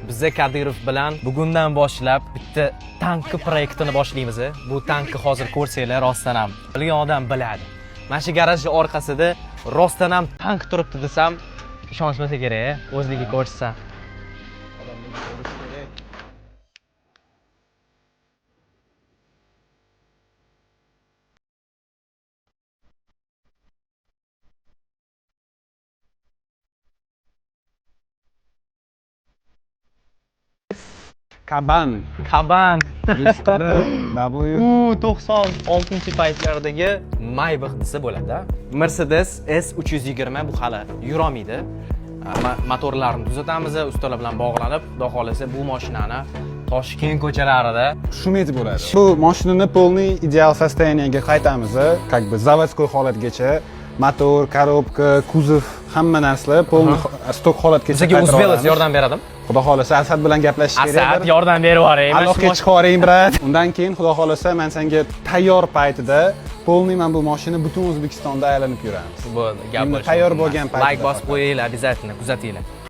Bizda Kadirov bilan bugundan boshlab bitta tanki proyektini boshlaymiz. Bu tankni hozir ko'rsanglar rostdan ham bilgan odam biladi. Mana shu garajning orqasida rostdan ham tank turibdi desam, ishonishmasa kerak, o'zligi ko'rsa. Kaban. U 96-paytlardagi Maybach desa bo'ladi. Mercedes S320 bu hali yurolmaydi. Motorlarini tuzatamiz, ustalar bilan bog'lanib, xudo xolasa bu mashinani Toshkent ko'chalarida Shumet bo'ladi. Bu mashinani полный ideal состояниеga qaytamiz, как бы заводской holatgacha. Motor, korobka, kuzov, hamma narsa polni stok holatgacha bizga Uzbeklar yordam beradimi? Xudo xolasa Asad bilan gaplashish kerak. Asad yordam berib yuboring. Aloqaga chiqaring, brat. Undan keyin xudo xolasa men senga tayyor paytida polni men bu mashina butun O'zbekistonda aylanib yuramiz. Bo'ldi, gap bo'ldi. Tayyor bo'lgan paytda. Like bosib qo'yinglar, обязательно kuzatinglar.